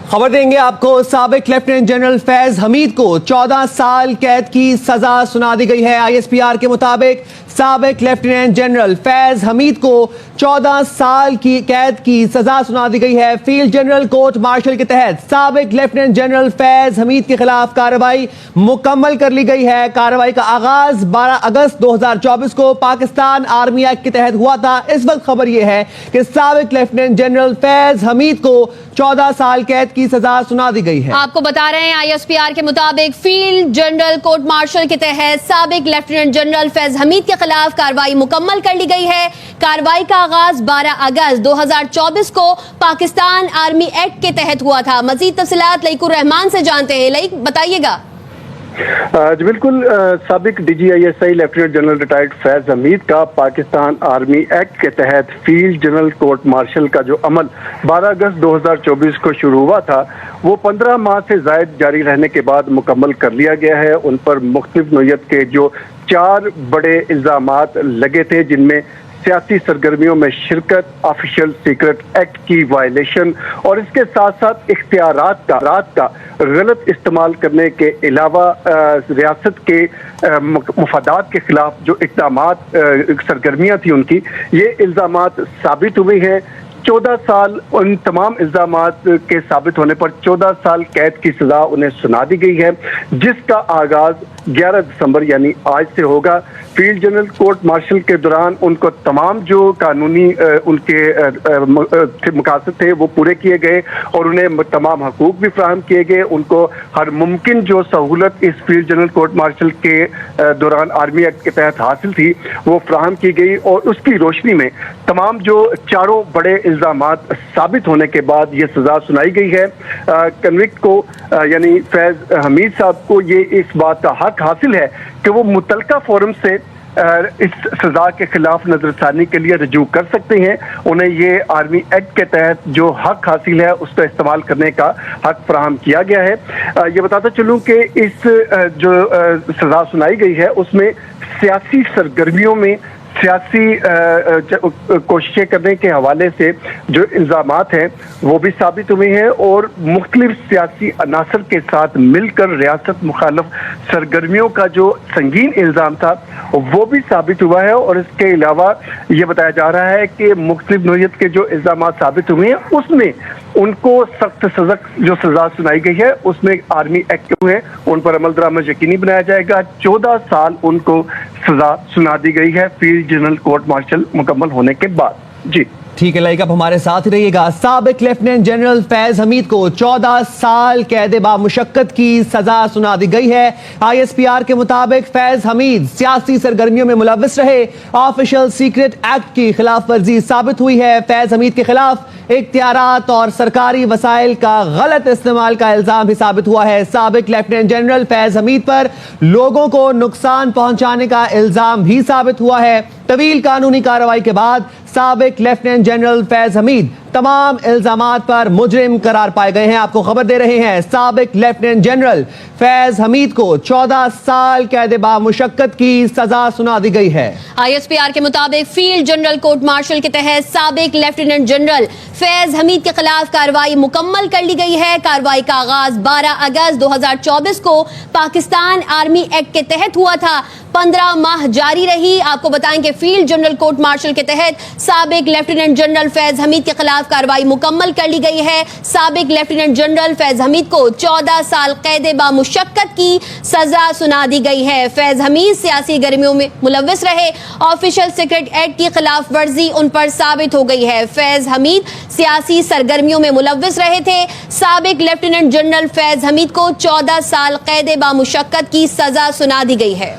خبر دیں گے آپ کو، سابق لیفٹیننٹ جنرل فیض حمید کو 14 سال قید کی سزا سنا دی گئی ہے۔ آئی ایس پی آر کے مطابق سابق لیفٹیننٹ جنرل فیض حمید کو 14 سال کی قید کی سزا سنا دی گئی ہے۔ فیلڈ جنرل کورٹ مارشل کے تحت سابق لیفٹیننٹ جنرل فیض حمید کے خلاف کارروائی مکمل کر لی گئی ہے۔ کارروائی کا آغاز 12 اگست 2024 کو پاکستان آرمی ایکٹ کے تحت ہوا تھا۔ اس وقت خبر یہ ہے کہ سابق لیفٹیننٹ جنرل فیض حمید کو 14 سال قید کی سزا سنا دی گئی ہے۔ آپ کو بتا رہے ہیں آئی ایس پی آر کے مطابق فیلڈ جنرل کورٹ مارشل کے تحت سابق لیفٹیننٹ جنرل فیض حمید کے خلاف کارروائی مکمل کر لی گئی ہے۔ کارروائی کا آغاز 12 اگست 2024 کو پاکستان آرمی ایکٹ کے تحت ہوا تھا۔ مزید تفصیلات لئیک الرحمان سے جانتے ہیں۔ لئیک بتائیے گا۔ جی بالکل، سابق D G I S I lieutenant general retired Faiz Hameed کا پاکستان آرمی ایکٹ کے تحت فیلڈ جنرل کورٹ مارشل کا جو عمل 12 اگست 2024 کو شروع ہوا تھا وہ 15 ماہ سے زائد جاری رہنے کے بعد مکمل کر لیا گیا ہے۔ ان پر مختلف نوعیت کے جو 4 بڑے الزامات لگے تھے، جن میں سیاسی سرگرمیوں میں شرکت، آفیشل سیکرٹ ایکٹ کی وائلیشن اور اس کے ساتھ ساتھ اختیارات کا غلط استعمال کرنے کے علاوہ ریاست کے مفادات کے خلاف جو اقدامات سرگرمیاں تھیں ان کی، یہ الزامات ثابت ہوئے ہیں۔ 14 سال ان تمام الزامات کے ثابت ہونے پر 14 سال قید کی سزا انہیں سنا دی گئی ہے، جس کا آغاز 11 دسمبر یعنی آج سے ہوگا۔ فیلڈ جنرل کورٹ مارشل کے دوران ان کو تمام جو قانونی ان کے مقاصد تھے وہ پورے کیے گئے اور انہیں تمام حقوق بھی فراہم کیے گئے۔ ان کو ہر ممکن جو سہولت اس فیلڈ جنرل کورٹ مارشل کے دوران آرمی ایکٹ کے تحت حاصل تھی وہ فراہم کی گئی، اور اس کی روشنی میں تمام جو 4 بڑے الزامات ثابت ہونے کے بعد یہ سزا سنائی گئی ہے۔ کنوکٹ کو یعنی فیض حمید صاحب کو یہ اس بات کا حق حاصل ہے کہ وہ متعلقہ فورم سے اس سزا کے خلاف نظر ثانی کے لیے رجوع کر سکتے ہیں۔ انہیں یہ آرمی ایکٹ کے تحت جو حق حاصل ہے اس کا استعمال کرنے کا حق فراہم کیا گیا ہے۔ یہ بتاتا چلوں کہ اس جو سزا سنائی گئی ہے اس میں سیاسی سرگرمیوں میں سیاسی کوششیں کرنے کے حوالے سے جو الزامات ہیں وہ بھی ثابت ہوئے ہیں، اور مختلف سیاسی عناصر کے ساتھ مل کر ریاست مخالف سرگرمیوں کا جو سنگین الزام تھا وہ بھی ثابت ہوا ہے۔ اور اس کے علاوہ یہ بتایا جا رہا ہے کہ مختلف نوعیت کے جو الزامات ثابت ہوئے ہیں اس میں ان کو سخت جو سزا سنائی گئی ہے اس میں آرمی ایکٹ ہیں، ان پر عمل درآمد یقینی بنایا جائے گا۔ 14 سال ان کو سزا سنا دی گئی ہے فیلڈ جنرل کورٹ مارشل مکمل ہونے کے بعد۔ جی ٹھیک ہے، لائک آپ ہمارے ساتھ ہی رہیے گا۔ سابق لیفٹیننٹ جنرل فیض حمید کو 14 سال قید با مشقت کی سزا سنا دی گئی ہے۔ آئی ایس پی آر کے مطابق فیض حمید سیاسی سرگرمیوں میں ملوث رہے، آفیشل سیکرٹ ایکٹ کی خلاف ورزی ثابت ہوئی ہے۔ فیض حمید کے خلاف اختیارات اور سرکاری وسائل کا غلط استعمال کا الزام بھی ثابت ہوا ہے۔ سابق لیفٹیننٹ جنرل فیض حمید پر لوگوں کو نقصان پہنچانے کا الزام بھی ثابت ہوا ہے۔ طویل قانونی کارروائی کے بعد سابق لیفٹیننٹ جنرل فیض حمید تمام الزامات پر مجرم قرار پائے گئے ہیں۔ آپ کو خبر دے رہے ہیں، سابق لیفٹیننٹ جنرل فیض حمید کو 14 سال قید با مشقت کی سزا سنا دی گئی ہے۔ آئی ایس پی آر کے مطابق فیلڈ جنرل کورٹ مارشل کے تحت سابق لیفٹیننٹ جنرل فیض حمید کے خلاف کارروائی مکمل کر لی گئی ہے۔ کارروائی کا آغاز 12 اگست 2024 کو پاکستان آرمی ایکٹ کے تحت ہوا تھا، 15 ماہ جاری رہی۔ آپ کو بتائیں کہ فیلڈ جنرل کورٹ مارشل کے تحت سابق لیفٹیننٹ جنرل فیض حمید کے خلاف کارروائی مکمل کر لی گئی ہے۔ سابق لیفٹیننٹ جنرل فیض حمید کو 14 سال قید با مشقت کی سزا سنا دی گئی ہے۔ فیض حمید سیاسی گرمیوں میں ملوث رہے، آفیشل سیکرٹ ایکٹ کی خلاف ورزی ان پر ثابت ہو گئی ہے۔ فیض حمید سیاسی سرگرمیوں میں ملوث رہے تھے۔ سابق لیفٹیننٹ جنرل فیض حمید کو 14 سال قید با مشقت کی سزا سنا دی گئی ہے۔